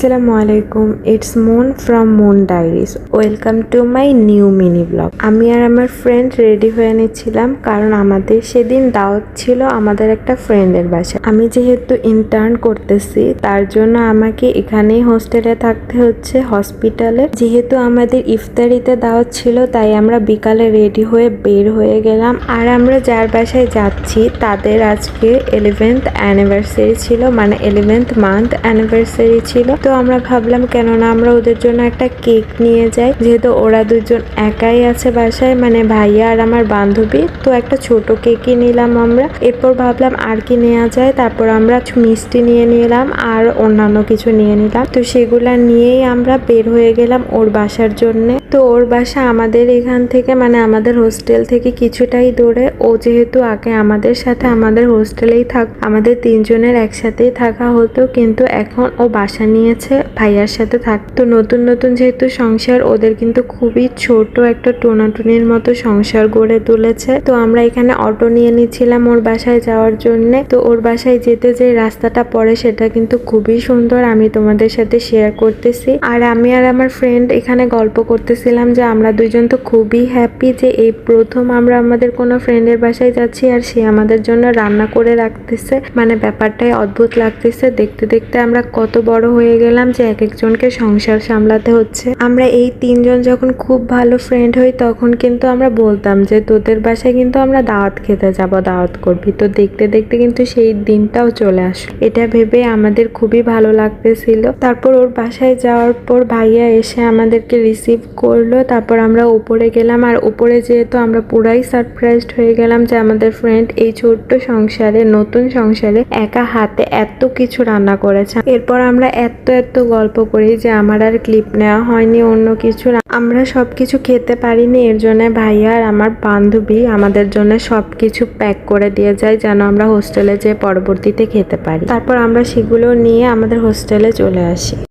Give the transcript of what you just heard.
আসসালামু আলাইকুম, it's moon from moon diaries. Welcome to my new mini blog. আমি আর আমার ফ্রেন্ড রেডি হয়ে নিচ্ছিলাম কারণ আমাদের সেদিন দাওয়াত ছিল আমাদের একটা ফ্রেন্ডের বাসায়। আমি যেহেতু ইন্টার্ন করতেছি তার জন্য আমাকে এখানেই হোস্টেলে থাকতে হচ্ছে হসপিটালে। যেহেতু আমাদের ইফতারিতে দাওয়াত ছিল তাই আমরা বিকালে রেডি হয়ে বের হয়ে গেলাম। আর আমরা যার বাসায় যাচ্ছি তাদের আজকে 11th অ্যানিভার্সারি ছিল, মানে 11th মান্থ অ্যানিভার্সারি ছিল। তো আমরা ভাবলাম কেননা আমরা ওদের জন্য একটা কেক নিয়ে যাই, যেহেতু ওরা দুজন একাই আছে বাসায়, মানে ভাইয়া আর আমার বান্ধবী। তো একটা ছোট কেকই নিলাম আমরা। এরপর ভাবলাম আর কি নেওয়া যায়, তারপর আমরা মিষ্টি নিয়ে নিলাম আর অন্যান্য কিছু নিয়ে নিলাম। তো সেগুলা নিয়েই আমরা বের হয়ে গেলাম ওর বাসার জন্য। তো ওর বাসা আমাদের এখান থেকে, মানে আমাদের হোস্টেল থেকে কিছুটাই দূরে। ও যেহেতু আগে আমাদের সাথে আমাদের হোস্টেলেই আমাদের তিনজনের একসাথেই থাকা হতো, কিন্তু এখন ও বাসা নিয়েছে ভাইয়ার সাথে থাকতো। নতুন নতুন যেহেতু সংসার, ওদের কিন্তু খুবই ছোট একটা টোনাটুনির মতো সংসার গড়ে তুলেছে। তো আমরা এখানে অটো নিয়ে নিচ্ছিলাম ওর বাসায় যাওয়ার জন্য। তো ওর বাসায় যেতে যে রাস্তাটা পড়ে সেটা কিন্তু খুবই সুন্দর, আমি তোমাদের সাথে শেয়ার করতেছি। আর আমি আর আমার ফ্রেন্ড এখানে গল্প করতেছিলাম যে আমরা দুইজন তো খুবই হ্যাপি যে এই প্রথম আমরা আমাদের কোনো ফ্রেন্ডের বাসায় যাচ্ছি আর সে আমাদের জন্য রান্না করে রাখতেছে। মানে ব্যাপারটাই অদ্ভুত লাগতেছে। দেখতে দেখতে আমরা কত বড় হয়ে গেলাম যে এক একজনকে সংসার সামলাতে হচ্ছে। আমরা এই তিনজন যখন খুব ভালো ফ্রেন্ড হই তখন কিন্তু আমরা বলতাম যে তোদের বাসায় কিন্তু আমরা দাওয়াত খেতে যাব, দাওয়াত করবি। তো দেখতে দেখতে কিন্তু সেই দিনটাও চলে আসলো। এটা ভেবে আমাদের খুবই ভালো লাগতেছিল। তারপর ওর বাসায় যাওয়ার পর ভাইয়া এসে আমাদেরকে রিসিভ করলো। তারপর আমরা উপরে গেলাম। আর উপরে যেহেতু আমরা পুরাই সারপ্রাইজড হয়ে গেলাম যে আমাদের ফ্রেন্ড এই ছোট্ট সংসারে, নতুন সংসারে একা হাতে এত কিছু রান্না করেছে। এরপর আমরা এত গল্প করি যে আমার আর ক্লিপ নেওয়া হয়নি অন্য কিছু। আমরা সবকিছু খেতে পারিনি, এর জন্য ভাইয়া আর আমার বান্ধবী আমাদের জন্য সবকিছু প্যাক করে দিয়ে যায় যেন আমরা হোস্টেলে যেয়ে পরবর্তীতে খেতে পারি। তারপর আমরা সেগুলো নিয়ে আমাদের হোস্টেলে চলে আসি।